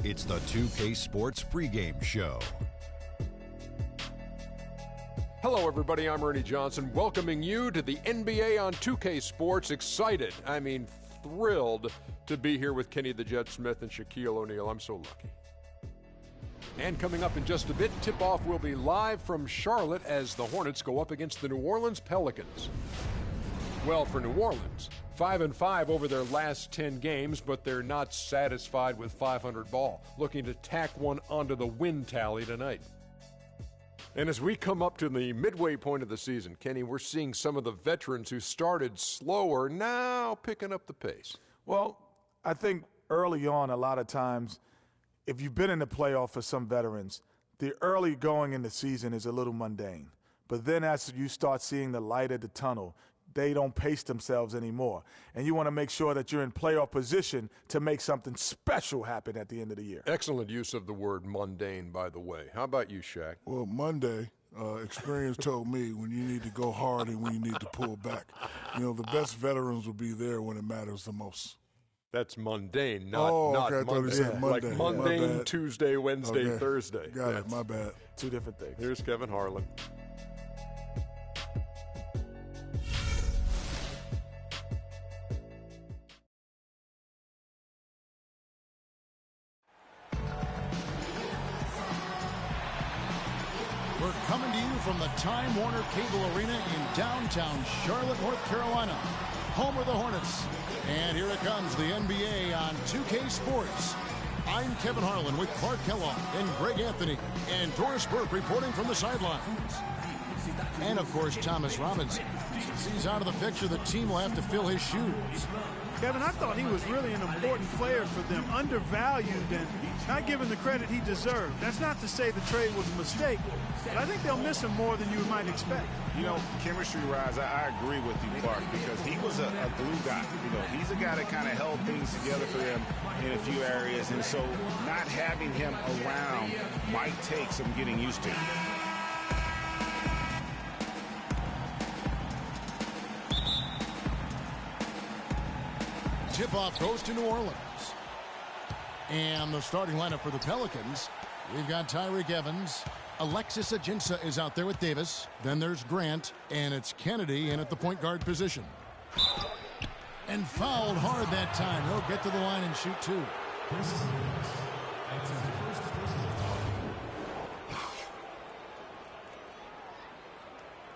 It's the 2K Sports pregame show. Hello, everybody. I'm Ernie Johnson, welcoming you to the NBA on 2K Sports. Excited, thrilled to be here with Kenny the Jet Smith and Shaquille O'Neal. I'm so lucky. And coming up in just a bit, tip-off will be live from Charlotte as the Hornets go up against the New Orleans Pelicans. Well, for New Orleans, 5-5 over their last 10 games, but they're not satisfied with 500 ball, looking to tack one onto the win tally tonight. And as we come up to the midway point of the season, Kenny, we're seeing some of the veterans who started slower now picking up the pace. Well, I think early on, a lot of times, if you've been in the playoff for some veterans, the early going in the season is a little mundane. But then as you start seeing the light at the tunnel, they don't pace themselves anymore. And you want to make sure that you're in playoff position to make something special happen at the end of the year. Excellent use of the word mundane, by the way. How about you, Shaq? Well, Monday, experience told me when you need to go hard and when you need to pull back. You know, the best veterans will be there when it matters the most. That's mundane, not okay, I thought Monday. you said Monday. Like mundane, Tuesday, Wednesday, Okay. Thursday. Got it, my bad. Two different things. Here's Kevin Harlan. We're coming to you from the Time Warner Cable Arena in downtown Charlotte, North Carolina, home of the Hornets. And here it comes, the NBA on 2K Sports. I'm Kevin Harlan with Clark Kellogg and Greg Anthony and Doris Burke reporting from the sidelines. And, of course, Thomas Robinson. Since he's out of the picture, the team will have to fill his shoes. Kevin, I thought he was really an important player for them, undervalued and not given the credit he deserved. That's not to say the trade was a mistake, but I think they'll miss him more than you might expect. You know, chemistry-wise, I agree with you, Clark, because he was a glue guy. You know, he's a guy that kind of held things together for them in a few areas, and so not having him around might take some getting used to. Tip-off goes to New Orleans. And the starting lineup for the Pelicans, we've got Tyreke Evans. Alexis Ajinça is out there with Davis. Then there's Grant, and it's Kennedy in at the point guard position. And fouled hard that time. He'll get to the line and shoot two.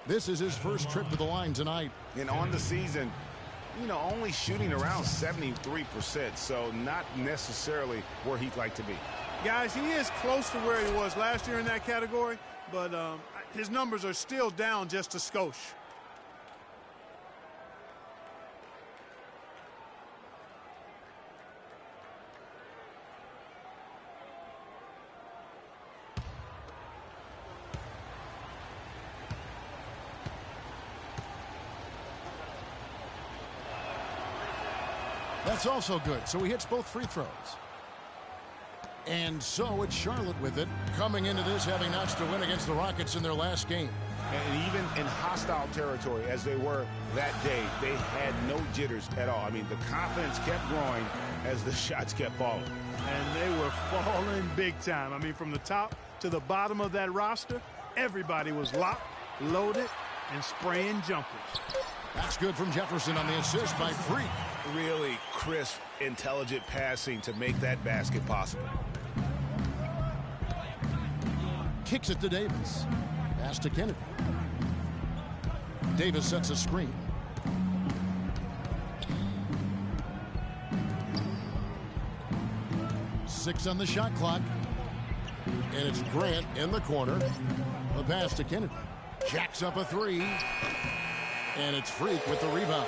This is his first trip to the line tonight. And on the season, you know, only shooting around 73%, so not necessarily where he'd like to be. Guys, he is close to where he was last year in that category, but his numbers are still down just a skosh. That's also good, so he hits both free throws. And so it's Charlotte with it, coming into this having notched a win against the Rockets in their last game. And even in hostile territory, as they were that day, they had no jitters at all. I mean, the confidence kept growing as the shots kept falling. And they were falling big time. I mean, from the top to the bottom of that roster, everybody was locked, loaded, and spraying jumpers. That's good from Jefferson on the assist by Freak. Really crisp, intelligent passing to make that basket possible. Kicks it to Davis. Pass to Kennedy. Davis sets a screen. Six on the shot clock. And it's Grant in the corner. The pass to Kennedy. Jacks up a three. And it's Freak with the rebound.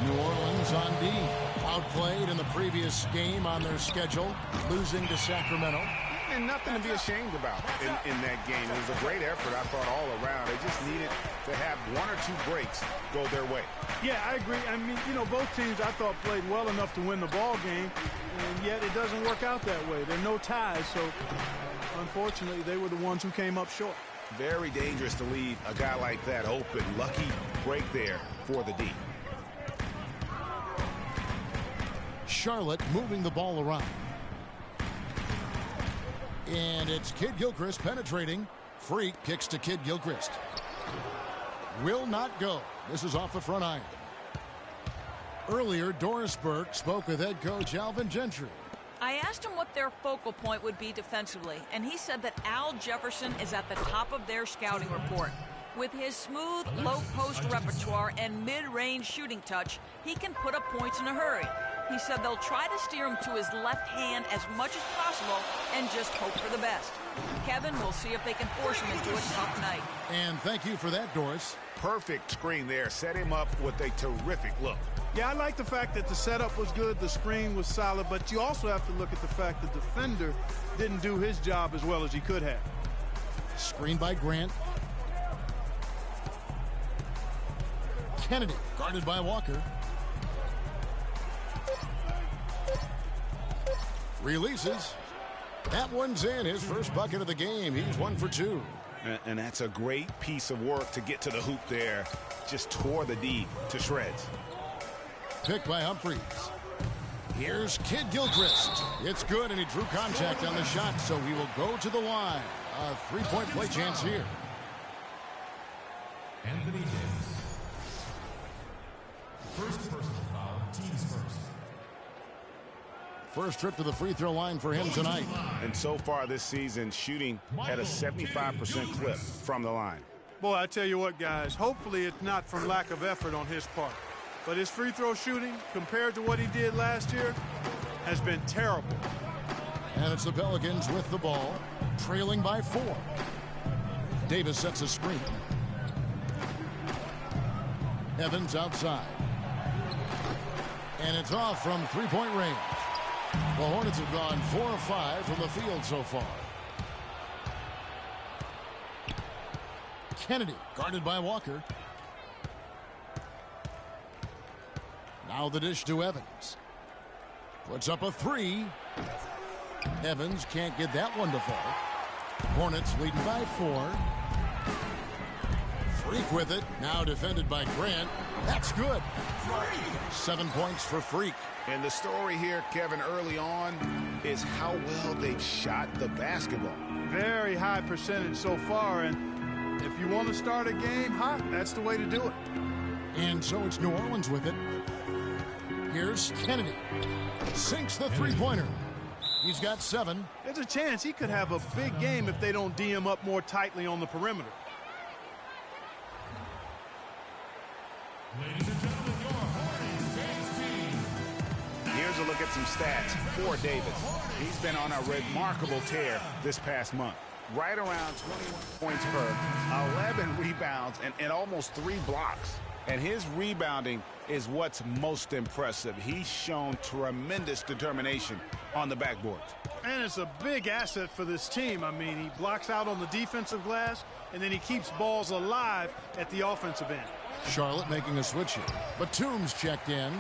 New Orleans on D. Outplayed in the previous game on their schedule, losing to Sacramento. And nothing to be ashamed about in that game. It was a great effort, I thought, all around. They just needed to have one or two breaks go their way. Yeah, I agree. I mean, you know, both teams, I thought, played well enough to win the ball game, and yet it doesn't work out that way. There are no ties, so unfortunately, they were the ones who came up short. Very dangerous to leave a guy like that open. Lucky break there for the D. Charlotte moving the ball around. And it's Kid Gilchrist penetrating. Freak kicks to Kid Gilchrist. Will not go. This is off the front iron. Earlier, Doris Burke spoke with head coach Alvin Gentry. I asked him what their focal point would be defensively, and he said that Al Jefferson is at the top of their scouting report. With his smooth, low-post repertoire and mid-range shooting touch, he can put up points in a hurry. He said they'll try to steer him to his left hand as much as possible and just hope for the best. Kevin will see if they can force him into a tough night. And thank you for that, Doris. Perfect screen there. Set him up with a terrific look. Yeah, I like the fact that the setup was good, the screen was solid, but you also have to look at the fact the defender didn't do his job as well as he could have. Screen by Grant. Kennedy, guarded by Walker. Releases. That one's in. His first bucket of the game. He's 1 for 2. And that's a great piece of work to get to the hoop there. Just tore the D to shreds. Picked by Humphries. Here's Kid Gilchrist. It's good, and he drew contact on the shot, so he will go to the line. A three-point play chance here. Anthony Davis. First personal foul, team's first. First trip to the free throw line for him tonight. And so far this season, shooting at a 75% clip from the line. Boy, I tell you what, guys, hopefully it's not from lack of effort on his part. But his free throw shooting, compared to what he did last year, has been terrible. And it's the Pelicans with the ball, trailing by 4. Davis sets a screen. Evans outside. And it's off from three-point range. The Hornets have gone 4 of 5 from the field so far. Kennedy, guarded by Walker. Now the dish to Evans. Puts up a 3. Evans can't get that one to fall. Hornets leading by 4. Freak with it. Now defended by Grant. That's good. 7 points for Freak. And the story here, Kevin, early on is how well they've shot the basketball. Very high percentage so far, and if you want to start a game hot, that's the way to do it. And so it's New Orleans with it. Here's Kennedy. Sinks the three-pointer. He's got 7. There's a chance he could have a big game if they don't D him up more tightly on the perimeter. Ladies and gentlemen, your Hornets Davis team. Here's a look at some stats for Davis. He's been on a remarkable tear this past month. Right around 21 points per, 11 rebounds, and almost 3 blocks. And his rebounding is what's most impressive. He's shown tremendous determination on the backboards. And it's a big asset for this team. I mean, he blocks out on the defensive glass, and then he keeps balls alive at the offensive end. Charlotte making a switch here. Batum's checked in.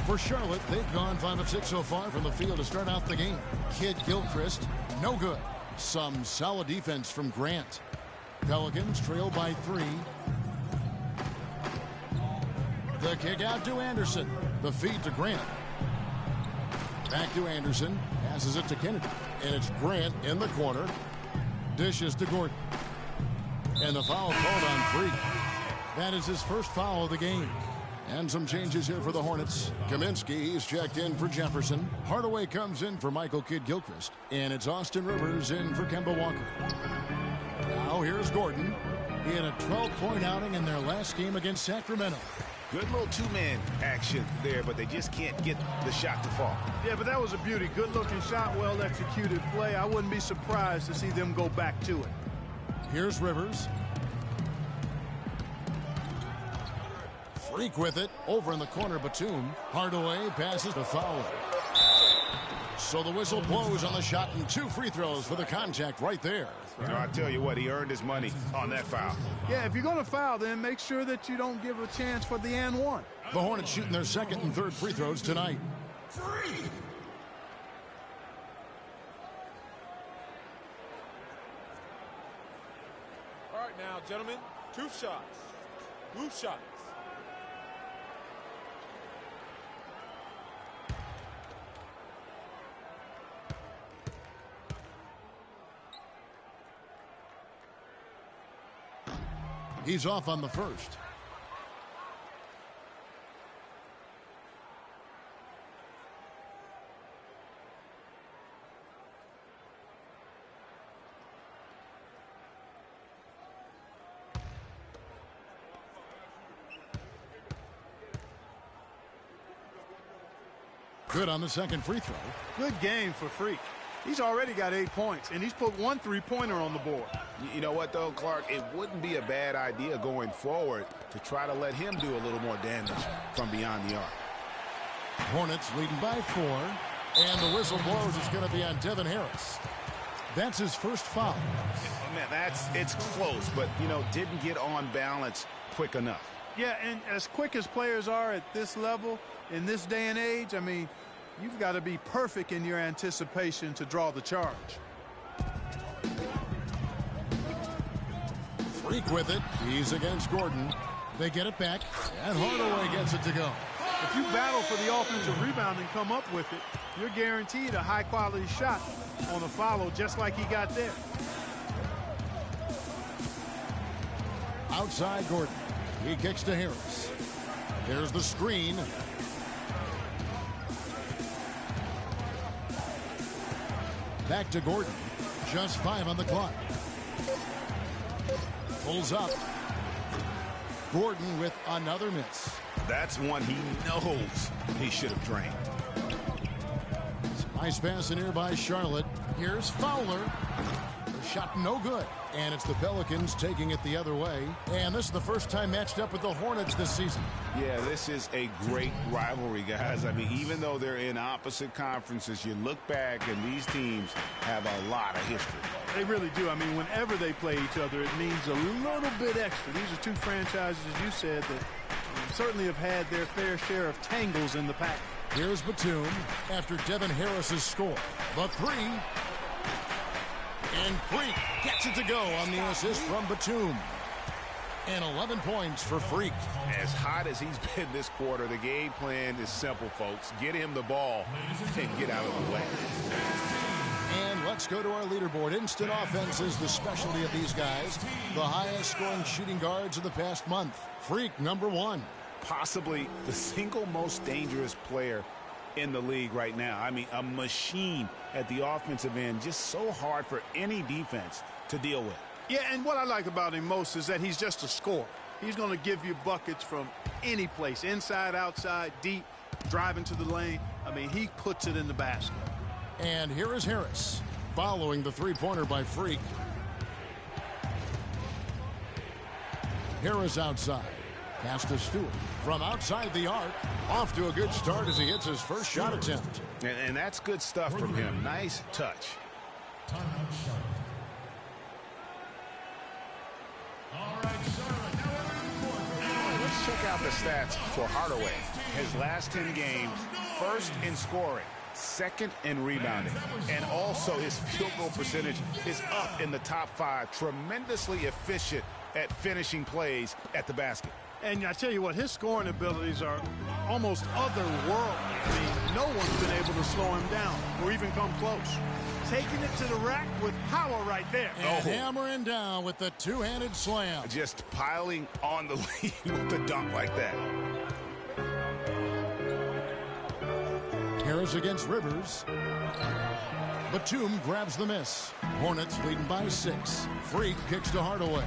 For Charlotte, they've gone 5 of 6 so far from the field to start out the game. Kid Gilchrist, no good. Some solid defense from Grant. Pelicans trail by 3. The kick out to Anderson. The feed to Grant. Back to Anderson. Passes it to Kennedy. And it's Grant in the corner. Dishes to Gordon. And the foul called on Freak. That is his first foul of the game. And some changes here for the Hornets. Kaminsky, he's checked in for Jefferson. Hardaway comes in for Michael Kidd-Gilchrist. And it's Austin Rivers in for Kemba Walker. Now here's Gordon. He had a 12-point outing in their last game against Sacramento. Good little two-man action there, but they just can't get the shot to fall. Yeah, but that was a beauty. Good-looking shot, well-executed play. I wouldn't be surprised to see them go back to it. Here's Rivers. Freak with it. Over in the corner, Batum. Hardaway passes to Fowler. So the whistle blows on the shot and 2 free throws for the contact right there. You know, I tell you what, he earned his money on that foul. Yeah, if you're going to foul, then make sure that you don't give a chance for the and one. The Hornets shooting their second and third free throws tonight. All right, now, gentlemen, 2 shots. Blue shots. He's off on the first. Good on the second free throw. Good game for Freak. He's already got 8 points, and he's put 1 3-pointer on the board. You know what, though, Clark? It wouldn't be a bad idea going forward to try to let him do a little more damage from beyond the arc. Hornets leading by 4, and the whistle blows. It's going to be on Devin Harris. That's his first foul. Man, it's close, but, didn't get on balance quick enough. Yeah, and as quick as players are at this level, in this day and age, I mean, you've got to be perfect in your anticipation to draw the charge. Freak with it. He's against Gordon. They get it back, and Hardaway gets it to go. If you battle for the offensive rebound and come up with it, you're guaranteed a high-quality shot on a follow just like he got there. Outside Gordon. He kicks to Harris. There's the screen. Back to Gordon. Just 5 on the clock. Pulls up. Gordon with another miss. That's one he knows he should have drained. Nice pass in here by Charlotte. Here's Fowler. The shot no good. And it's the Pelicans taking it the other way. And this is the first time matched up with the Hornets this season. Yeah, this is a great rivalry, guys. I mean, even though they're in opposite conferences, you look back and these teams have a lot of history. They really do. I mean, whenever they play each other, it means a little bit extra. These are two franchises, as you said, that certainly have had their fair share of tangles in the past. Here's Batum after Devin Harris's score. The three. And Freak gets it to go on the assist from Batum. And 11 points for Freak. As hot as he's been this quarter, the game plan is simple, folks. Get him the ball and get out of the way. And let's go to our leaderboard. Instant offense is the specialty of these guys. The highest scoring shooting guards of the past month. Freak, number 1. Possibly the single most dangerous player in the league right now. I mean, a machine at the offensive end, just so hard for any defense to deal with. Yeah, and what I like about him most is that he's just a scorer. He's going to give you buckets from any place, inside, outside, deep, driving to the lane. I mean, he puts it in the basket. And here is Harris, following the three-pointer by Freak. Harris outside. Pass to Stewart. From outside the arc, off to a good start as he hits his first shot attempt. And that's good stuff from him. Nice touch. Let's check out the stats for Hardaway. His last 10 games, first in scoring, second in rebounding, and also his field goal percentage is up in the top 5. Tremendously efficient at finishing plays at the basket. And I tell you what, his scoring abilities are almost otherworldly. I mean, no one's been able to slow him down or even come close. Taking it to the rack with power right there. And hammering down with the two-handed slam. Just piling on the lead with the dunk like that. Harris against Rivers. Batum grabs the miss. Hornets leading by 6. Freak kicks to Hardaway.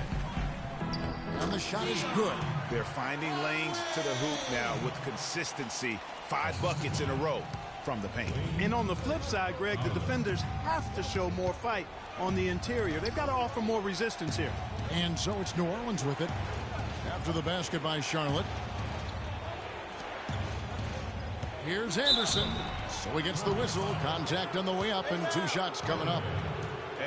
And the shot is good. They're finding lanes to the hoop now with consistency. 5 buckets in a row from the paint. And on the flip side, Greg, the defenders have to show more fight on the interior. They've got to offer more resistance here. And so it's New Orleans with it. After the basket by Charlotte. Here's Anderson. So he gets the whistle. Contact on the way up and 2 shots coming up.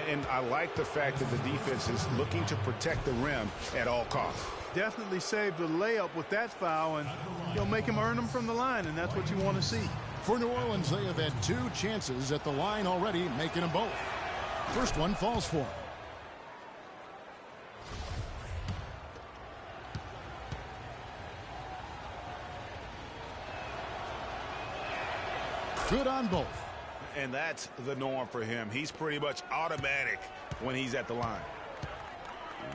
And I like the fact that the defense is looking to protect the rim at all costs. Definitely saved the layup with that foul, and you'll make him earn them from the line, and that's what you want to see. For New Orleans, they have had 2 chances at the line already, making them both. First one falls for him. Good on both. And that's the norm for him. He's pretty much automatic when he's at the line.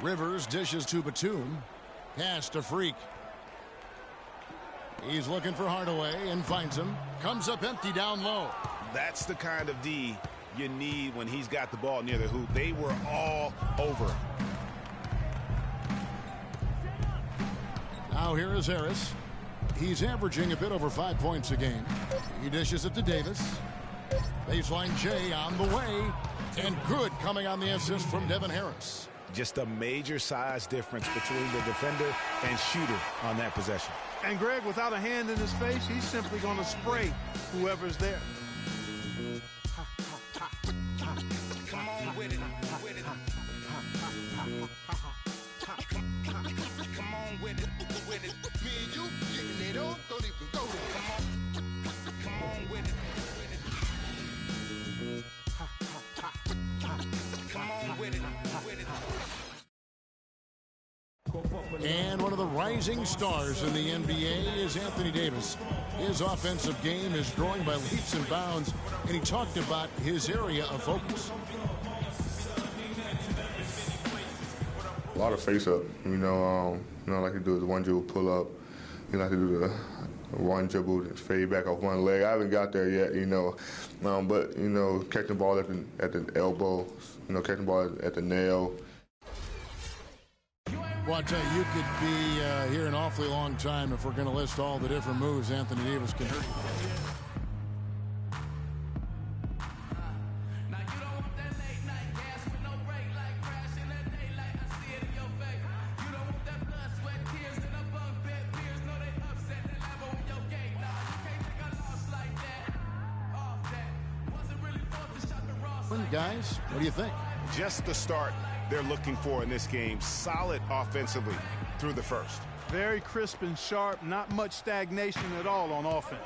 Rivers dishes to Batum. Pass to Freak. He's looking for Hardaway and finds him. Comes up empty down low. That's the kind of D you need when he's got the ball near the hoop. They were all over him. Now here is Harris. He's averaging a bit over 5 points a game. He dishes it to Davis. Baseline J on the way. And good coming on the assist from Devin Harris. Just a major size difference between the defender and shooter on that possession. And Greg, without a hand in his face, he's simply going to spray whoever's there. Come on with it, with it. Come on with it, with it. Me and you getting it on, don't even go there. Come on with it, with it. Come on with it, with it. And one of the rising stars in the NBA is Anthony Davis. His offensive game is growing by leaps and bounds, and he talked about his area of focus. A lot of face-up, like to do the one dribble pull-up. You like to do the one dribble, fade back off one leg. I haven't got there yet, but catching the ball at the elbow, catching the ball at the nail. Well, I tell you, you could be here an awfully long time if we're going to list all the different moves Anthony Davis can hurt. Guys, what do you think? Just the start they're looking for in this game. Solid offensively through the first. Very crisp and sharp, not much stagnation at all on offense.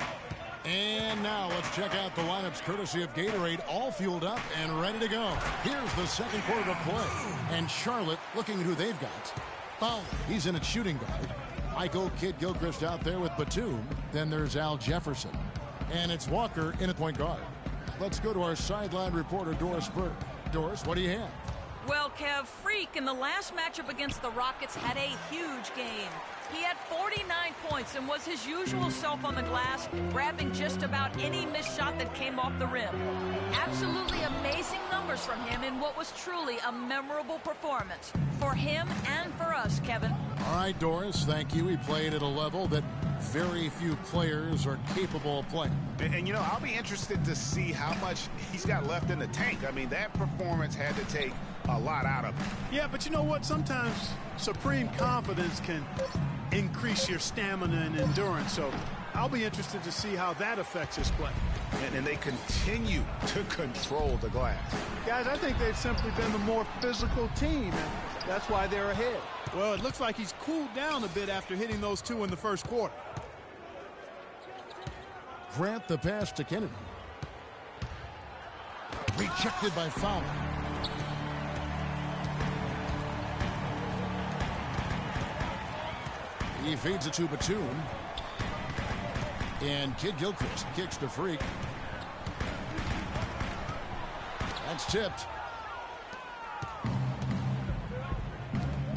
And now let's check out the lineups courtesy of Gatorade, all fueled up and ready to go. Here's the second quarter of play. And Charlotte looking at who they've got. Fowler, he's in at shooting guard. Michael Kidd-Gilchrist out there with Batum. Then there's Al Jefferson. And it's Walker in at point guard. Let's go to our sideline reporter, Doris Burke. Doris, what do you have? Well, Kev, Freak in the last matchup against the Rockets had a huge game. He had 49 points and was his usual self on the glass, grabbing just about any missed shot that came off the rim. Absolutely amazing numbers from him in what was truly a memorable performance for him and for us, Kevin. All right, Doris, thank you. He played at a level that very few players are capable of playing. And I'll be interested to see how much he's got left in the tank. I mean, that performance had to take a lot out of him. Yeah, but you know what? Sometimes supreme confidence can increase your stamina and endurance. So I'll be interested to see how that affects his play. And they continue to control the glass. Guys, I think they've simply been the more physical team, and that's why they're ahead. Well, it looks like he's cooled down a bit after hitting those two in the first quarter. Grant the pass to Kennedy. Rejected by Fowler. He feeds it to Batum. And Kidd-Gilchrist kicks to Freak. That's tipped.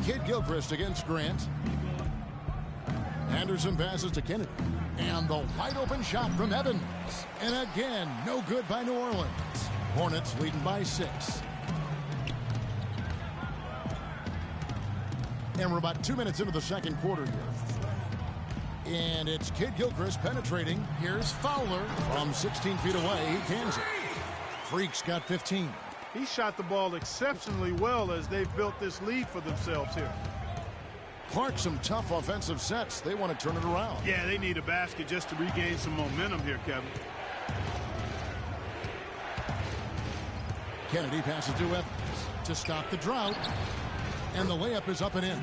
Kidd-Gilchrist against Grant. Anderson passes to Kennedy. And the wide open shot from Evans. And again, no good by New Orleans. Hornets leading by 6. And we're about 2 minutes into the second quarter here. And it's Kidd-Gilchrist penetrating. Here's Fowler from 16 feet away. He cans it. Freak's got 15. He shot the ball exceptionally well as they've built this lead for themselves here. Clark, some tough offensive sets. They want to turn it around. Yeah, they need a basket just to regain some momentum here, Kevin. Kennedy passes to Evans to stop the drought. And the layup is up and in.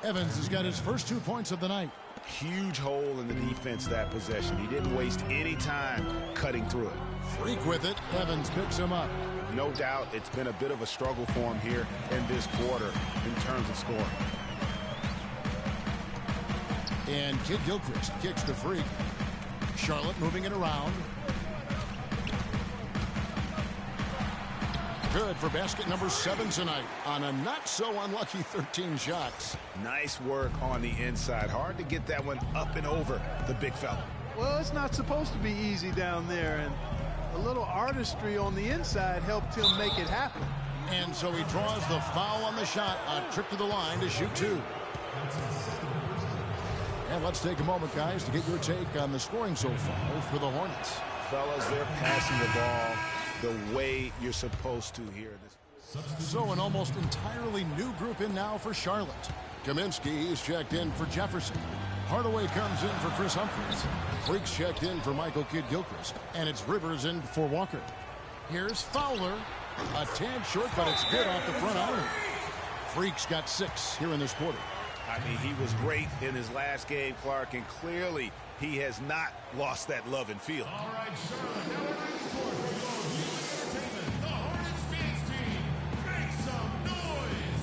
Evans has got his first 2 points of the night. Huge hole in the defense that possession. He didn't waste any time cutting through it. Freak with it. Evans picks him up. No doubt it's been a bit of a struggle for him here in this quarter in terms of scoring. And Kidd-Gilchrist kicks to Freak. Charlotte moving it around. Good for basket number 7 tonight on a not-so-unlucky 13 shots. Nice work on the inside. Hard to get that one up and over the big fella. Well, it's not supposed to be easy down there, and a little artistry on the inside helped him make it happen. And so he draws the foul on the shot, a trip to the line to shoot 2. And let's take a moment, guys, to get your take on the scoring so far for the Hornets. Fellas, they're passing the ball the way you're supposed to here. So an almost entirely new group in now for Charlotte. Kaminsky is checked in for Jefferson. Hardaway comes in for Chris Humphries. Freaks checked in for Michael Kidd-Gilchrist. And it's Rivers in for Walker. Here's Fowler. A tad short, but it's good off the front iron. Freaks got 6 here in this quarter. I mean, he was great in his last game, Clark, and clearly he has not lost that love and feel. All right, Charlotte, now we're ready for entertainment. The Hornets fans team, make some noise.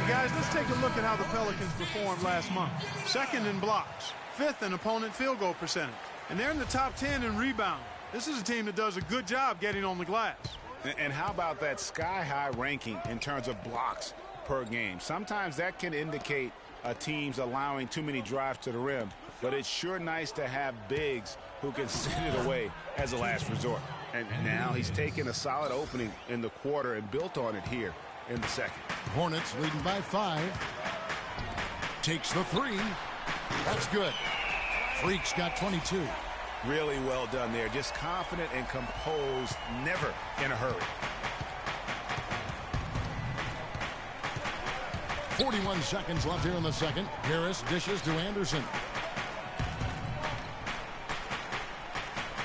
Guys, let's take a look at how the Pelicans performed last month. 2nd in blocks, 5th in opponent field goal percentage, and they're in the top 10 in rebounding. This is a team that does a good job getting on the glass. And how about that sky-high ranking in terms of blocks per game? Sometimes that can indicate a team's allowing too many drives to the rim, but it's sure nice to have bigs who can send it away as a last resort. And now he's taken a solid opening in the quarter and built on it here in the second. Hornets leading by 5. Takes the 3. That's good. Freaks got 22. Really well done there. Just confident and composed, never in a hurry. 41 seconds left here in the second. Harris dishes to Anderson.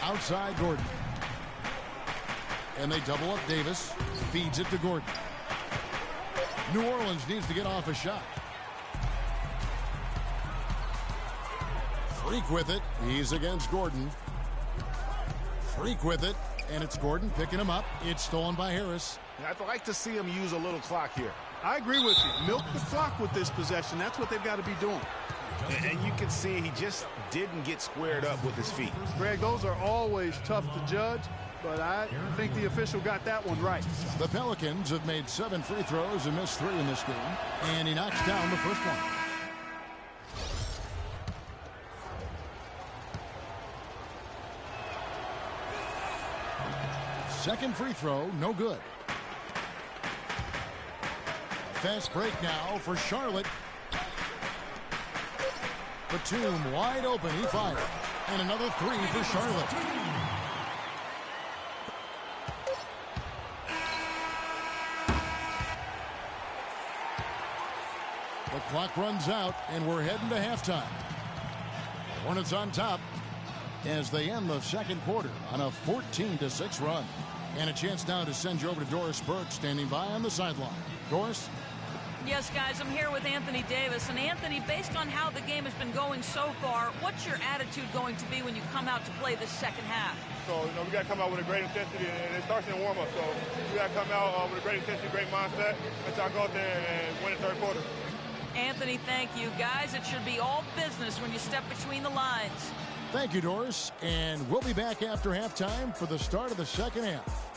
Outside Gordon. And they double up Davis. Feeds it to Gordon. New Orleans needs to get off a shot. Freak with it. He's against Gordon. Freak with it. And it's Gordon picking him up. It's stolen by Harris. I'd like to see him use a little clock here. I agree with you. Milk the clock with this possession. That's what they've got to be doing. And you can see he just didn't get squared up with his feet. Greg, those are always tough to judge, but I think the official got that one right. The Pelicans have made 7 free throws and missed 3 in this game, and he knocks down the first one. Second free throw, no good. Fast break now for Charlotte. Batum wide open, he fired. And another 3 for Charlotte. The clock runs out, and we're heading to halftime. Hornets on top as they end the second quarter on a 14-6 run. And a chance now to send you over to Doris Burke, standing by on the sideline. Doris? Yes, guys, I'm here with Anthony Davis. And Anthony, based on how the game has been going so far, what's your attitude going to be when you come out to play this second half? So, we got to come out with a great intensity, and it starts in warm-up. So, we got to come out with a great intensity, great mindset, and try to go out there and win the third quarter. Anthony, thank you. Guys, it should be all business when you step between the lines. Thank you, Doris. And we'll be back after halftime for the start of the second half.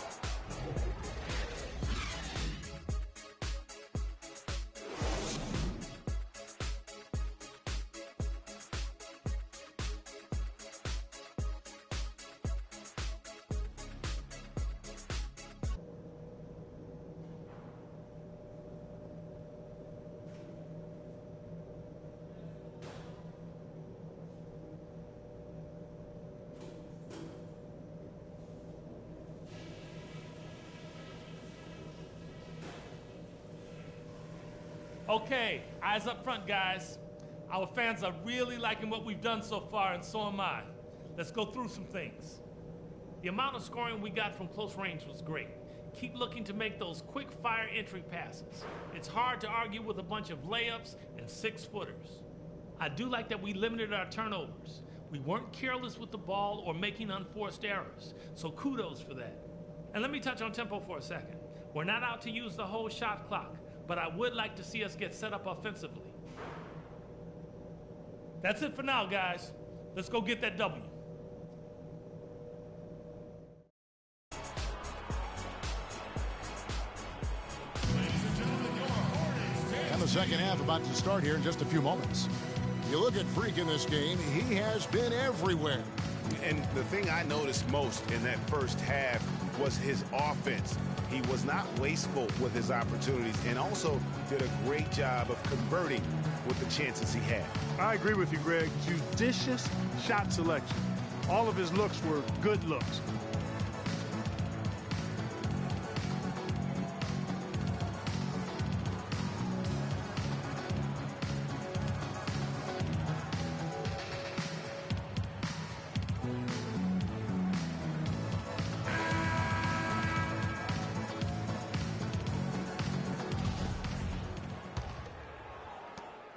Okay, eyes up front, guys. Our fans are really liking what we've done so far, and so am I. Let's go through some things. The amount of scoring we got from close range was great. Keep looking to make those quick fire entry passes. It's hard to argue with a bunch of layups and 6-footers. I do like that we limited our turnovers. We weren't careless with the ball or making unforced errors, so kudos for that. And let me touch on tempo for a second. We're not out to use the whole shot clock, but I would like to see us get set up offensively. That's it for now, guys. Let's go get that W. And the second half about to start here in just a few moments. You look at Freak in this game, he has been everywhere. And the thing I noticed most in that first half was his offense. He was not wasteful with his opportunities and also did a great job of converting with the chances he had. I agree with you, Greg. Judicious shot selection. All of his looks were good looks.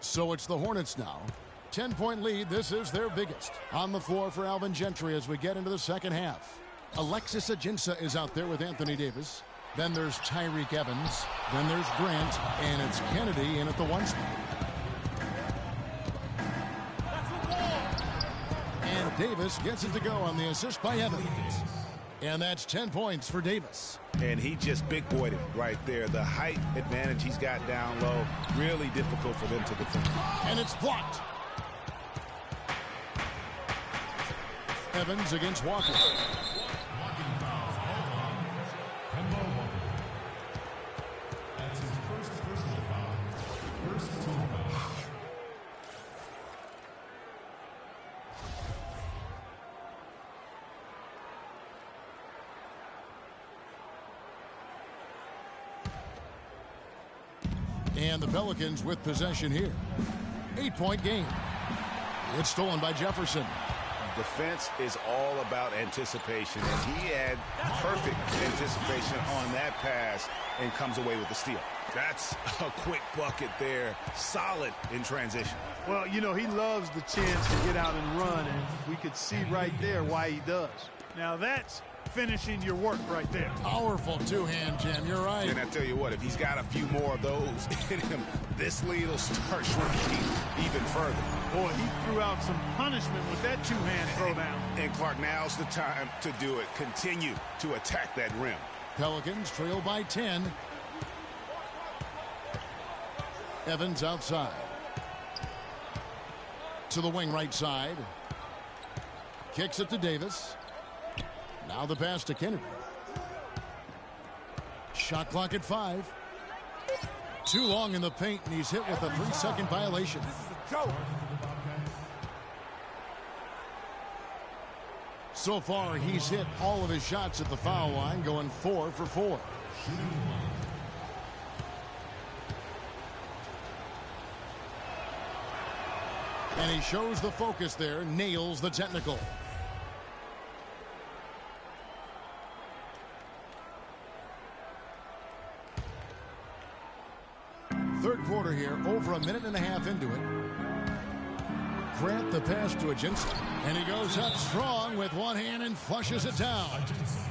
So it's the Hornets now. 10-point lead. This is their biggest. On the floor for Alvin Gentry as we get into the second half. Alexis Ajinça is out there with Anthony Davis. Then there's Tyreek Evans. Then there's Grant. And it's Kennedy in at the 1 spot. And Davis gets it to go on the assist by Evans. And that's 10 points for Davis. And he just big-boyed it right there. The height advantage he's got down low, really difficult for them to defend. And it's blocked. Evans against Walker. That's his first personal foul. First team foul. And the Pelicans with possession here. 8-point game. It's stolen by Jefferson. Defense is all about anticipation, and he had perfect anticipation on that pass and comes away with the steal. That's a quick bucket there. Solid in transition. Well, you know, he loves the chance to get out and run, and we could see right there why he does. Now that's finishing your work right there. Powerful two-hand jam, you're right. And I tell you what, if he's got a few more of those in him, this lead will start shrinking even further. Boy, he threw out some punishment with that two-hand throwdown. And Clark, now's the time to do it. Continue to attack that rim. Pelicans trail by 10. Evans outside. To the wing right side. Kicks it to Davis. Now the pass to Kennedy. Shot clock at 5. Too long in the paint, and he's hit with a 3-second violation. So far, he's hit all of his shots at the foul line, going 4 for 4. And he shows the focus there, nails the technical. Third quarter here, over a minute and a half into it. Grant the pass to Ajinça, and he goes up strong with one hand and flushes it down.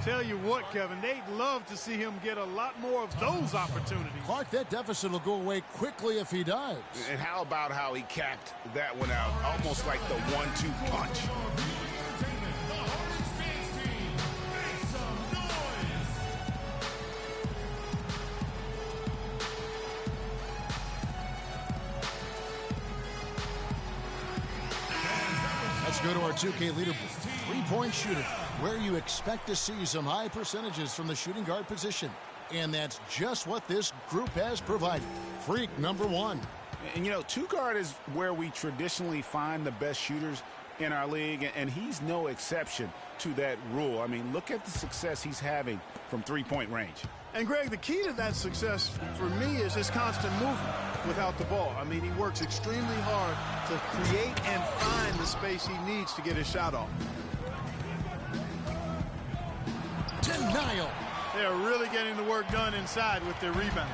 Tell you what, Kevin, they'd love to see him get a lot more of those opportunities. Clark, that deficit will go away quickly if he does. And how about how he capped that one out, almost like the 1-2 punch. Let's go to our 2K leaderboard. 3-point shooter, where you expect to see some high percentages from the shooting guard position. And that's just what this group has provided. Freak number 1. And, you know, 2-guard is where we traditionally find the best shooters in our league, and he's no exception to that rule. I mean, look at the success he's having from 3-point range. And, Greg, the key to that success for me is his constant movement without the ball. I mean, he works extremely hard to create and find the space he needs to get his shot off. Denial. They are really getting the work done inside with their rebounds.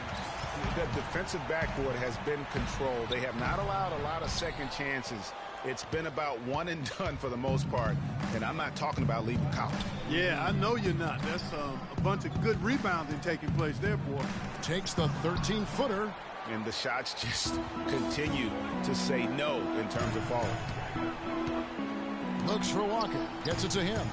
The defensive backboard has been controlled. They have not allowed a lot of second chances. It's been about one and done for the most part, and I'm not talking about leaving college. Yeah, I know you're not. That's a bunch of good rebounding taking place there, boy. Takes the 13-footer. And the shots just continue to say no in terms of falling. Looks for Walker. Gets it to him.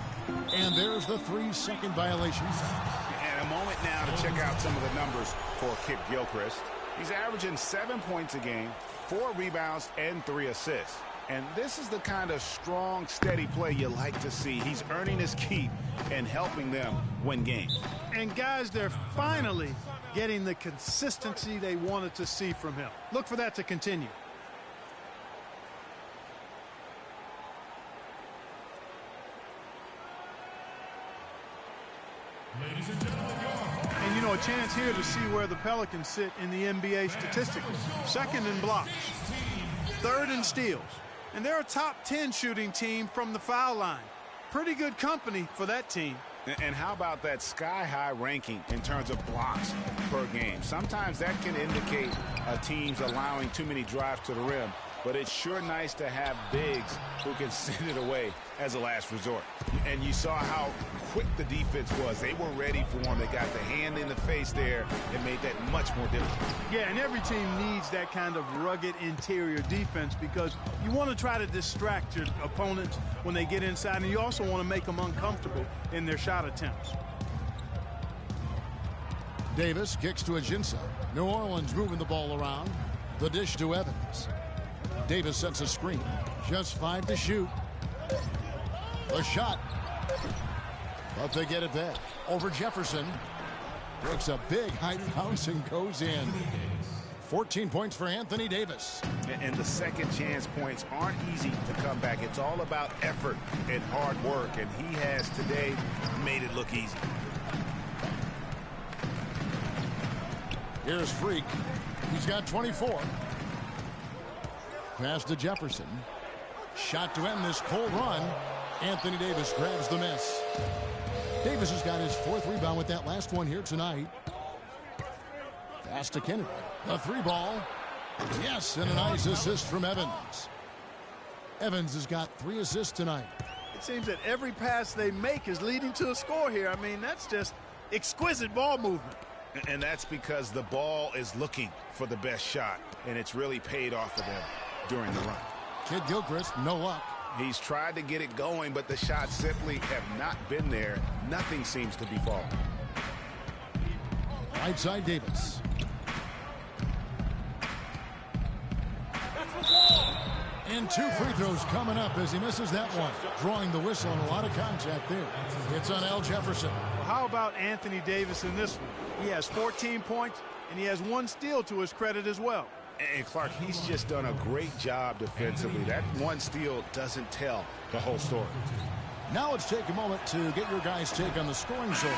And there's the 3-second violation. And a moment now to check out some of the numbers for Kip Gilchrist. He's averaging 7 points a game, 4 rebounds, and 3 assists. And this is the kind of strong, steady play you like to see. He's earning his keep and helping them win games. And guys, they're finally getting the consistency they wanted to see from him. Look for that to continue. Ladies and gentlemen, and, you know, a chance here to see where the Pelicans sit in the NBA statistically. Second in blocks, third in steals. And they're a top 10 shooting team from the foul line. Pretty good company for that team. And how about that sky-high ranking in terms of blocks per game? Sometimes that can indicate a team's allowing too many drives to the rim, but it's sure nice to have bigs who can send it away as a last resort. And you saw how quick the defense was. They were ready for him. They got the hand in the face there and made that much more difficult. Yeah, and every team needs that kind of rugged interior defense because you want to try to distract your opponents when they get inside, and you also want to make them uncomfortable in their shot attempts. Davis kicks to Ajinça. New Orleans moving the ball around. The dish to Evans. Davis sets a screen. Just 5 to shoot. A shot. But they get it back. Over Jefferson. Breaks a big high bounce and goes in. 14 points for Anthony Davis. And the second chance points aren't easy to come back. It's all about effort and hard work. And he has today made it look easy. Here's Freak. He's got 24. Pass to Jefferson. Shot to end this cold run. Anthony Davis grabs the miss. Davis has got his 4th rebound with that last one here tonight. Pass to Kennedy. A 3-ball. Yes, and a nice assist from Evans. Evans has got 3 assists tonight. It seems that every pass they make is leading to a score here. I mean, that's just exquisite ball movement. And that's because the ball is looking for the best shot, and it's really paid off for them during the run. Kid Gilchrist, no luck. He's tried to get it going, but the shots simply have not been there. Nothing seems to be falling. Right side Davis. And 2 free throws coming up as he misses that one. Drawing the whistle and a lot of contact there. It's on Al Jefferson. Well, how about Anthony Davis in this one? He has 14 points, and he has 1 steal to his credit as well. And Clark, he's just done a great job defensively. That 1 steal doesn't tell the whole story. Now let's take a moment to get your guys' take on the scoring zone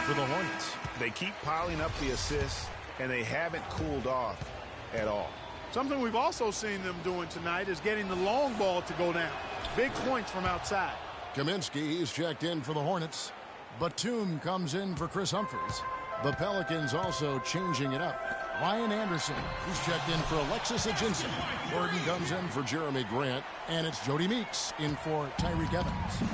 for the Hornets. They keep piling up the assists, and they haven't cooled off at all. Something we've also seen them doing tonight is getting the long ball to go down. Big points from outside. Kaminsky, he's checked in for the Hornets. Batum comes in for Chris Humphries. The Pelicans also changing it up. Ryan Anderson, he's checked in for Alexis Ajinça. Gordon comes in for Jeremy Grant. And it's Jody Meeks in for Tyreek Evans.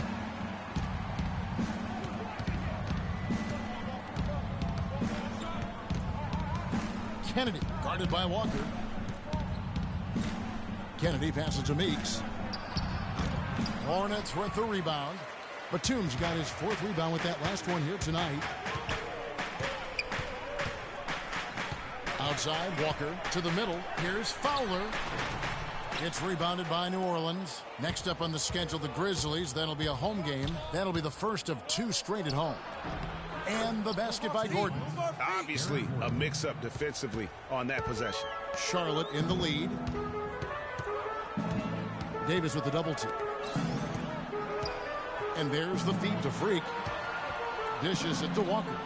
Kennedy, guarded by Walker. Kennedy passes to Meeks. Hornets with the rebound. Batum's got his 4th rebound with that last one here tonight. Outside, Walker to the middle. Here's Fowler. It's rebounded by New Orleans. Next up on the schedule, the Grizzlies. That'll be a home game. That'll be the first of 2 straight at home. And the basket by Gordon. Obviously, a mix-up defensively on that possession. Charlotte in the lead. Davis with the double team. And there's the feed to Freak. Dishes it to Walker.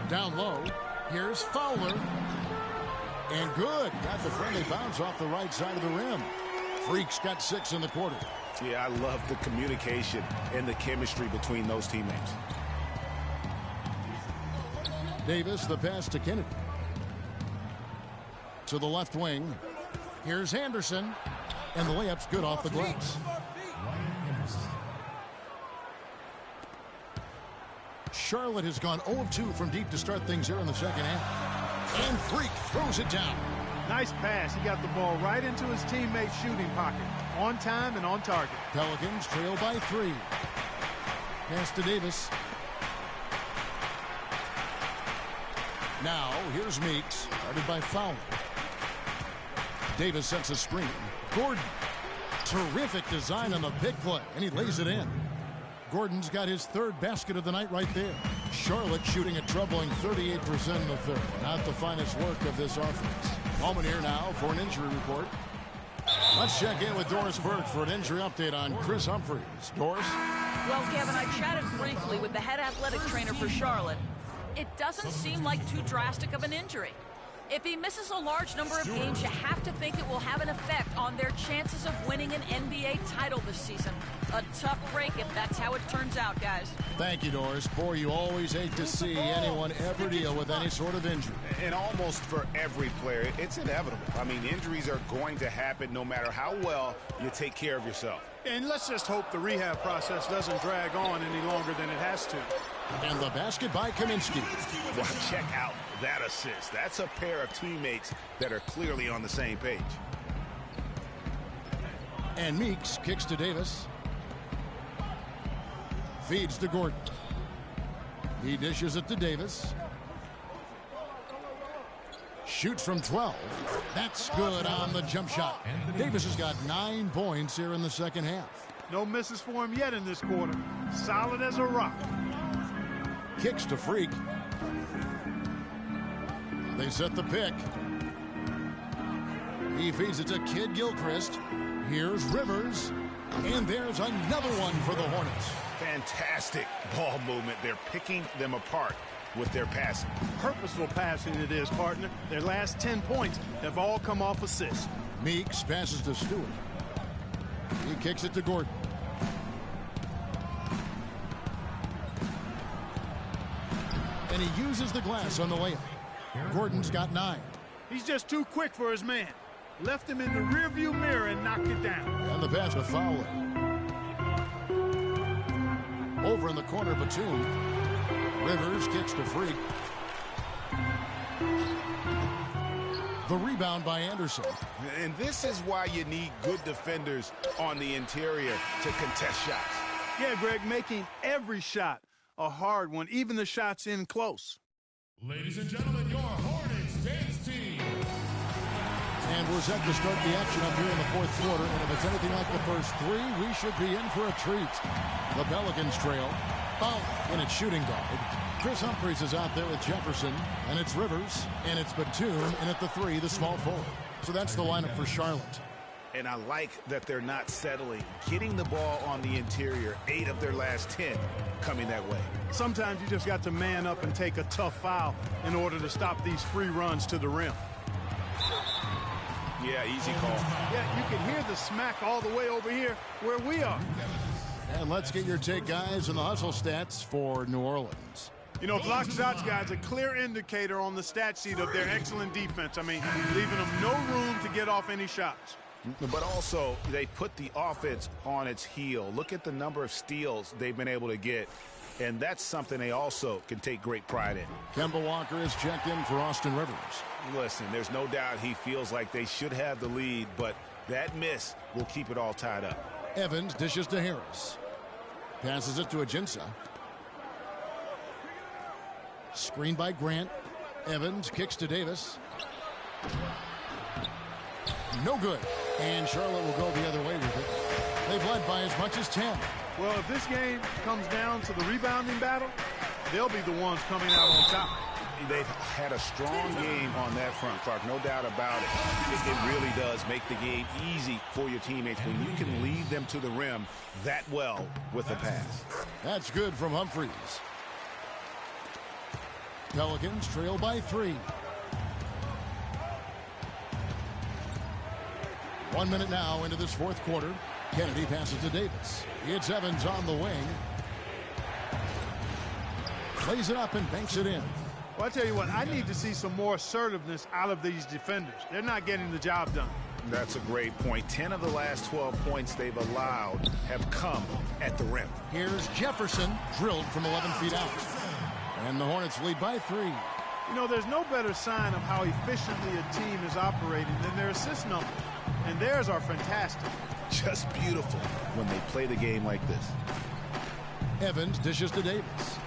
Down low. Here's Fowler. And good. Got the friendly bounce off the right side of the rim. Freak's got 6 in the quarter. Yeah, I love the communication and the chemistry between those teammates. Davis, the pass to Kennedy. To the left wing. Here's Anderson. And the layup's good off the glass. Charlotte has gone 0 of 2 from deep to start things here in the second half. And Freak throws it down. Nice pass. He got the ball right into his teammate's shooting pocket. On time and on target. Pelicans trail by 3. Pass to Davis. Now, here's Meeks, guarded by Fowler. Davis sets a screen. Gordon. Terrific design on the big play, and he lays it in. Gordon's got his 3rd basket of the night right there. Charlotte shooting a troubling 38% in the 3rd. Not the finest work of this offense. Moment here now for an injury report. Let's check in with Doris Burke for an injury update on Chris Humphries. Doris? Well, Kevin, I chatted briefly with the head athletic trainer for Charlotte. It doesn't seem like too drastic of an injury. If he misses a large number of games, you have to think it will have an effect on their chances of winning an NBA title this season. A tough break if that's how it turns out, guys. Thank you, Doris. Boy, you always hate to see anyone ever deal with any sort of injury. And almost for every player, it's inevitable. I mean, injuries are going to happen no matter how well you take care of yourself. And let's just hope the rehab process doesn't drag on any longer than it has to. And the basket by Kaminsky. Well, check out that assist. That's a pair of teammates that are clearly on the same page. And Meeks kicks to Davis. Feeds to Gordon. He dishes it to Davis. Shoots from 12. That's good on the jump shot. Davis has got 9 points here in the second half. No misses for him yet in this quarter. Solid as a rock. Kicks to Freak. They set the pick. He feeds it to Kid Gilchrist. Here's Rivers. And there's another one for the Hornets. Fantastic ball movement. They're picking them apart with their passing. Purposeful passing it is, partner. Their last 10 points have all come off assists. Meeks passes to Stewart. He kicks it to Gordon. And he uses the glass on the layup. Gordon's got 9. He's just too quick for his man. Left him in the rearview mirror and knocked it down. And the pass to Fowler. Over in the corner, Batum. Rivers kicks to Freak. The rebound by Anderson. And this is why you need good defenders on the interior to contest shots. Yeah, Greg, making every shot a hard one, even the shots in close. Ladies and gentlemen, your Hornets dance team. And we're set to start the action up here in the 4th quarter. And if it's anything like the first 3, we should be in for a treat. The Pelicans trail. Fowler in its shooting guard. Chris Humphries is out there with Jefferson. And it's Rivers. And it's Batum. And at the 3, the small forward. So that's the lineup for Charlotte. And I like that they're not settling. Getting the ball on the interior, 8 of their last 10 coming that way. Sometimes you just got to man up and take a tough foul in order to stop these free runs to the rim. Yeah, easy call. Yeah, you can hear the smack all the way over here where we are. And let's get your take, guys, on the hustle stats for New Orleans. You know, block shots, guys, a clear indicator on the stat sheet of their excellent defense. I mean, leaving them no room to get off any shots. But also, they put the offense on its heel. Look at the number of steals they've been able to get. And that's something they also can take great pride in. Kemba Walker is checked in for Austin Rivers. Listen, there's no doubt he feels like they should have the lead, but that miss will keep it all tied up. Evans dishes to Harris. Passes it to Ajinça. Screened by Grant. Evans kicks to Davis. No good. And Charlotte will go the other way with it. They've led by as much as 10. Well, if this game comes down to the rebounding battle, they'll be the ones coming out on top. They've had a strong game on that front, Clark, no doubt about it. It really does make the game easy for your teammates when you can lead them to the rim that well with the pass. That's good from Humphries. Pelicans trail by 3. 1 minute now into this fourth quarter. Kennedy passes to Davis. It's Evans on the wing. Plays it up and banks it in. Well, I tell you what, I need to see some more assertiveness out of these defenders. They're not getting the job done. That's a great point. 10 of the last 12 points they've allowed have come at the rim. Here's Jefferson, drilled from 11 feet out. And the Hornets lead by 3. You know, there's no better sign of how efficiently a team is operating than their assist numbers. And theirs are fantastic. Just beautiful when they play the game like this. Evans dishes to Davis.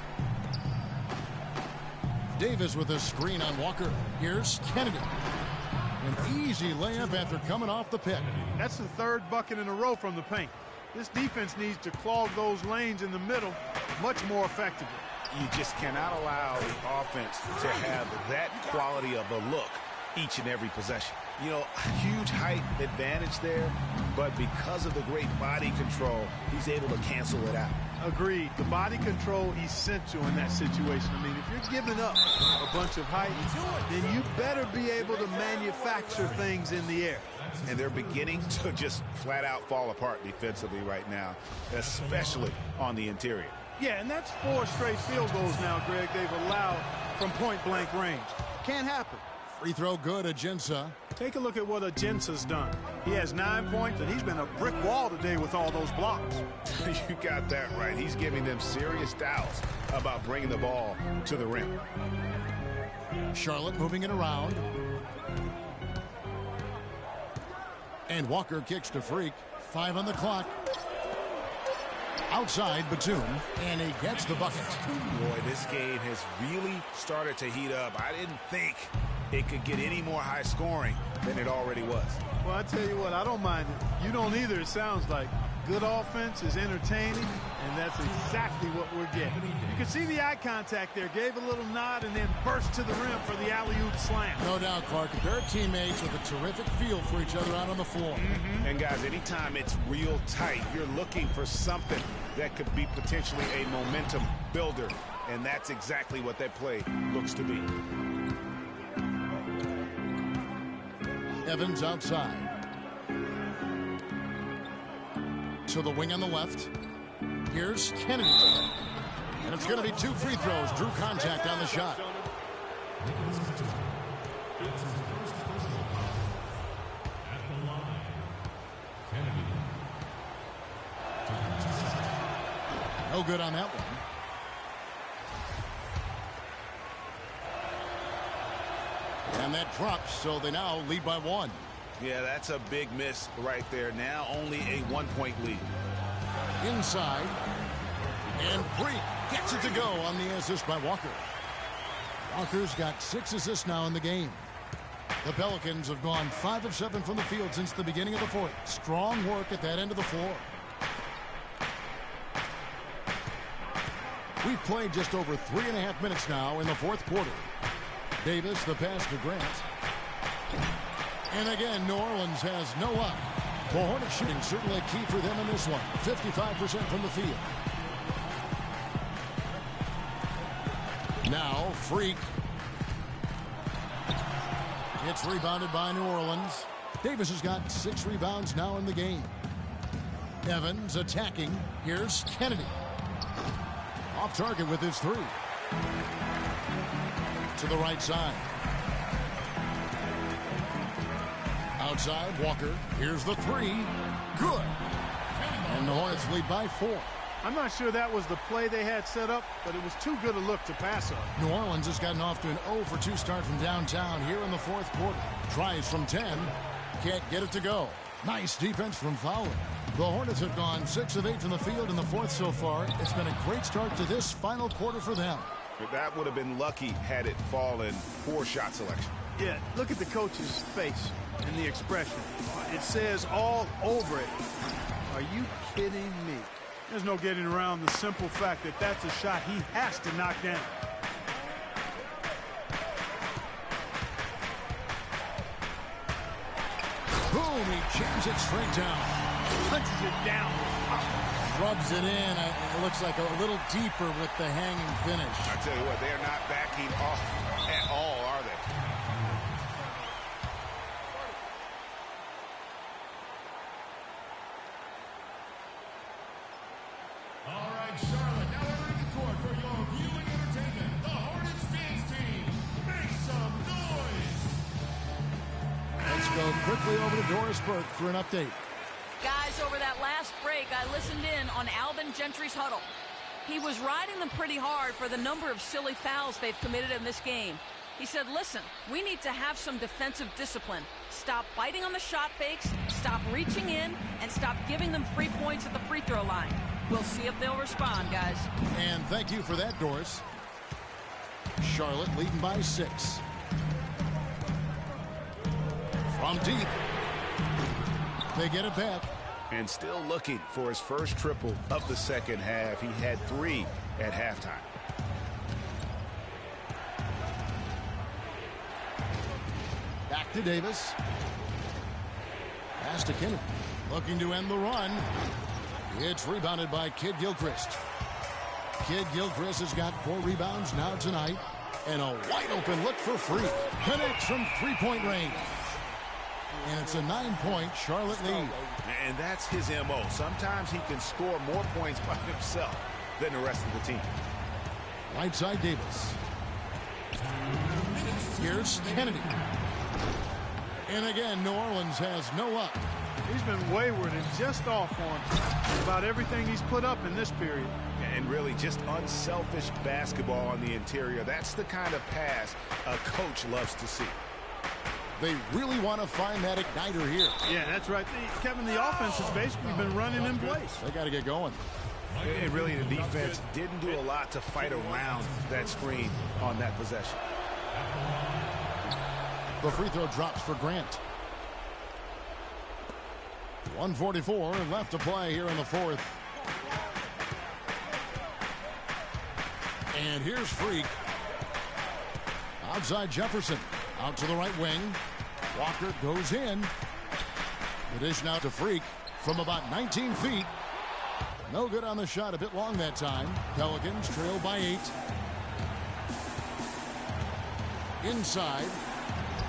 Davis with a screen on Walker. Here's Kennedy. An easy layup after coming off the pick. That's the third bucket in a row from the paint. This defense needs to clog those lanes in the middle much more effectively. You just cannot allow the offense to have that quality of a look each and every possession. You know, huge height advantage there, but because of the great body control, he's able to cancel it out. Agreed. The body control essential in that situation. I mean, if you're giving up a bunch of height, then you better be able to manufacture things in the air. And they're beginning to just flat out fall apart defensively right now, especially on the interior. Yeah, and that's 4 straight field goals now, Greg, they've allowed from point-blank range. Can't happen. Free throw good, Ajinça. Take a look at what Ajinça's done. He has 9 points, and he's been a brick wall today with all those blocks. You got that right. He's giving them serious doubts about bringing the ball to the rim. Charlotte moving it around. And Walker kicks to Freak. 5 on the clock. Outside Batum, and he gets the bucket. Boy, this game has really started to heat up. I didn't think it could get any more high scoring than it already was. Well, I tell you what, I don't mind it. You don't either, it sounds like. Good offense is entertaining, and that's exactly what we're getting. You can see the eye contact there. Gave a little nod and then burst to the rim for the alley-oop slam. No doubt, Clark. They're teammates with a terrific feel for each other out on the floor. And, guys, anytime it's real tight, you're looking for something that could be potentially a momentum builder, and that's exactly what that play looks to be. Evans outside. To the wing on the left. Here's Kennedy. And it's going to be 2 free throws. Drew contact on the shot. No good on that one. And that drops, so they now lead by 1. Yeah, that's a big miss right there. Now only a 1-point lead. Inside. And Freak gets it to go on the assist by Walker. Walker's got 6 assists now in the game. The Pelicans have gone 5 of 7 from the field since the beginning of the fourth. Strong work at that end of the floor. We've played just over 3.5 minutes now in the fourth quarter. Davis, the pass to Grant. And again, New Orleans has no luck. The Hornets shooting certainly key for them in this one. 55% from the field. Now, Freak. It's rebounded by New Orleans. Davis has got 6 rebounds now in the game. Evans attacking. Here's Kennedy. Off target with his 3. To the right side. Outside, Walker. Here's the 3. Good. And the Hornets lead by 4. I'm not sure that was the play they had set up, but it was too good a look to pass on. New Orleans has gotten off to an 0-for-2 start from downtown here in the fourth quarter. Tries from 10. Can't get it to go. Nice defense from Fowler. The Hornets have gone 6 of 8 from the field in the fourth so far. It's been a great start to this final quarter for them. That would have been lucky had it fallen. Poor shot selection. Yeah, look at the coach's face and the expression. It says all over it. Are you kidding me? There's no getting around the simple fact that that's a shot he has to knock down. Boom, he jams it straight down. Punches it down. Rubs it in. It looks like a little deeper with the hanging finish. I tell you what, they're not backing off at all, are they? Charlotte, now entering the court for your viewing entertainment, the Hornets fans team. Make some noise! Let's go quickly over to Doris Burke for an update. Guys, over that last break, I listened in on Alvin Gentry's huddle. He was riding them pretty hard for the number of silly fouls they've committed in this game. He said, listen, we need to have some defensive discipline. Stop biting on the shot fakes, stop reaching in, and stop giving them free points at the free throw line. We'll see if they'll respond, guys. And thank you for that, Doris. Charlotte leading by 6. From deep. They get it back. And still looking for his first triple of the second half. He had 3 at halftime. Back to Davis. Pass to Kennedy. Looking to end the run. It's rebounded by Kid Gilchrist. Kid Gilchrist has got 4 rebounds now tonight. And a wide open look for Freak. Connects from three-point range. And it's a 9-point Charlotte lead. And that's his MO. Sometimes he can score more points by himself than the rest of the team. Right side Davis. Here's Kennedy. And again, New Orleans has no luck. He's been wayward and just off on about everything he's put up in this period. And really just unselfish basketball on the interior. That's the kind of pass a coach loves to see. They really want to find that igniter here. Yeah, that's right. Kevin, the offense has basically been running in place. They got to get going. And really, the defense didn't do a lot to fight around that screen on that possession. The free throw drops for Grant. 1:44 left to play here in the fourth. And here's Freak. Outside Jefferson. Out to the right wing. Walker goes in. The dish now to Freak from about 19 feet. No good on the shot. A bit long that time. Pelicans trail by 8. Inside.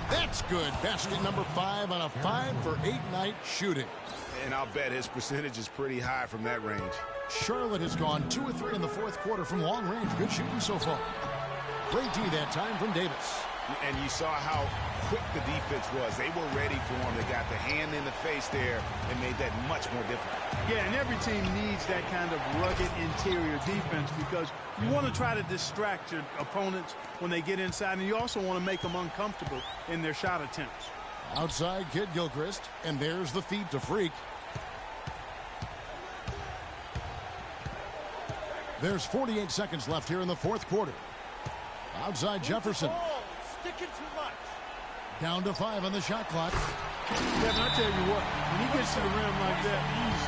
That's good. Basket number 5 on a 5-for-8 night shooting. And I'll bet his percentage is pretty high from that range. Charlotte has gone 2 of 3 in the fourth quarter from long range. Good shooting so far. Great D that time from Davis. And you saw how quick the defense was. They were ready for him. They got the hand in the face there and made that much more difficult. Yeah, and every team needs that kind of rugged interior defense because you want to try to distract your opponents when they get inside, and you also want to make them uncomfortable in their shot attempts. Outside Kid Gilchrist, and there's the feed to Freak. There's 48 seconds left here in the fourth quarter. Outside Jefferson. Sticking too much. Down to 5 on the shot clock. Kevin, I tell you what, when he gets to the rim like that, he's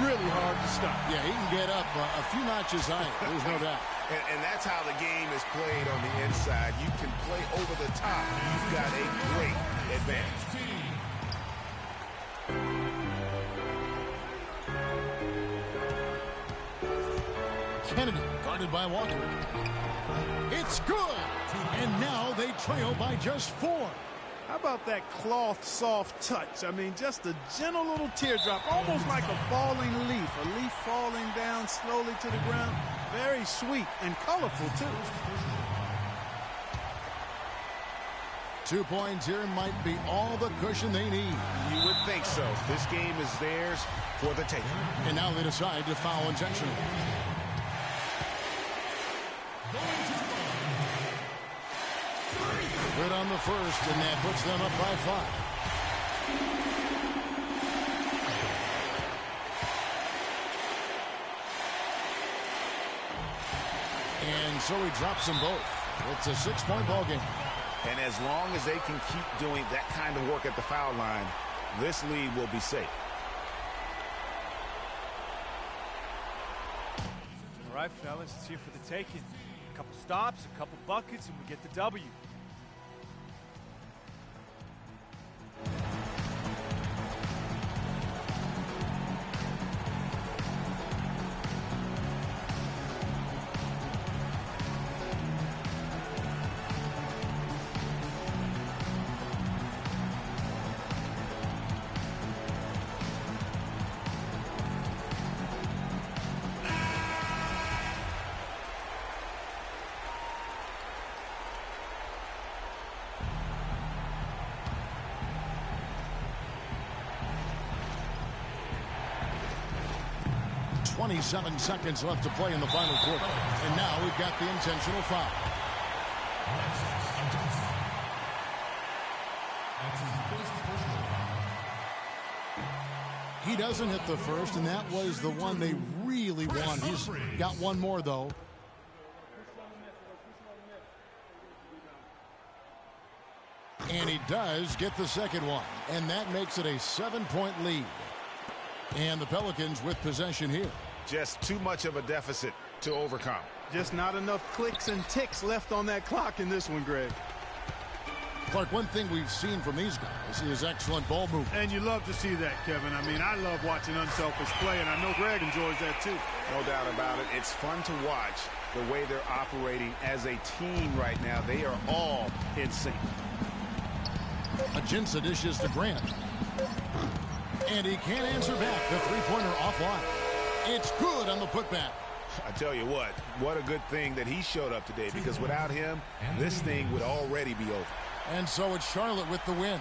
really hard to stop. Yeah, he can get up a few notches higher. There's no doubt. And that's how the game is played on the inside. You can play over the top. You've got a great advantage. Kennedy guarded by Walker. It's good. And now they trail by just 4. How about that cloth soft touch? I mean, just a gentle little teardrop, almost like a falling leaf. A leaf falling down slowly to the ground. Very sweet and colorful, too. 2 points here might be all the cushion they need. You would think so. This game is theirs for the taking. And now they decide to foul intentionally. Good on the first, and that puts them up by 5. And so he drops them both. It's a 6-point ball game. And as long as they can keep doing that kind of work at the foul line, this lead will be safe. All right, fellas, it's here for the taking. A couple stops, a couple buckets, and we get the W. 27 seconds left to play in the final quarter. And now we've got the intentional foul. He doesn't hit the first, and that was the one they really want. He's got one more, though. And he does get the second one, and that makes it a 7-point lead. And the Pelicans with possession here. Just too much of a deficit to overcome. Just not enough clicks and ticks left on that clock in this one, Greg. Clark, one thing we've seen from these guys is excellent ball movement. And you love to see that, Kevin. I mean, I love watching unselfish play, and I know Greg enjoys that too. No doubt about it. It's fun to watch the way they're operating as a team right now. They are all in sync. Ajinça dishes to Grant. And he can't answer back. The three-pointer offline. It's good on the putback. I tell you what a good thing that he showed up today, because without him, this thing would already be over. And so it's Charlotte with the win.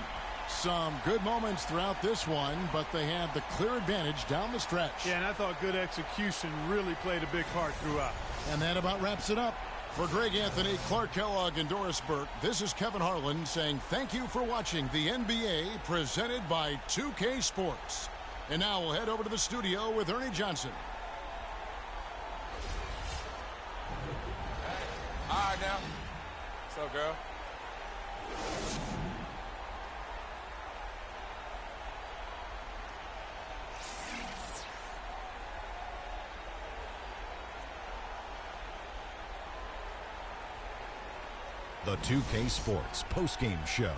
Some good moments throughout this one, but they had the clear advantage down the stretch. Yeah, and I thought good execution really played a big part throughout. And that about wraps it up. For Greg Anthony, Clark Kellogg, and Doris Burke, this is Kevin Harlan saying thank you for watching the NBA presented by 2K Sports. And now we'll head over to the studio with Ernie Johnson. All right, now. What's up, girl? The 2K Sports postgame show.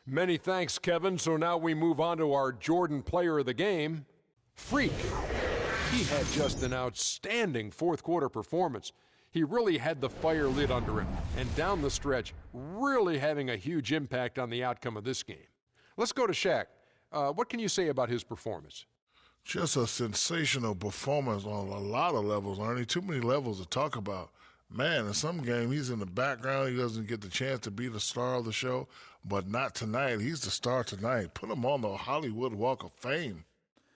Many thanks, Kevin. So now we move on to our Jordan Player of the Game, Freak. He had just an outstanding fourth quarter performance. He really had the fire lit under him, and down the stretch, really having a huge impact on the outcome of this game. Let's go to Shaq. What can you say about his performance? Just a sensational performance on a lot of levels, Ernie. Too many levels to talk about. Man, in some game, he's in the background. He doesn't get the chance to be the star of the show, but not tonight. He's the star tonight. Put him on the Hollywood Walk of Fame.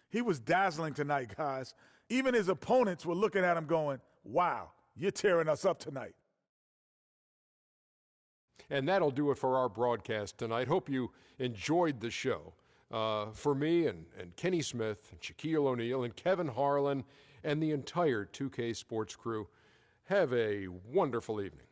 He was dazzling tonight, guys. Even his opponents were looking at him going, wow, you're tearing us up tonight. And that'll do it for our broadcast tonight. Hope you enjoyed the show. For me and Kenny Smith, and Shaquille O'Neal, and Kevin Harlan, and the entire 2K Sports crew, have a wonderful evening.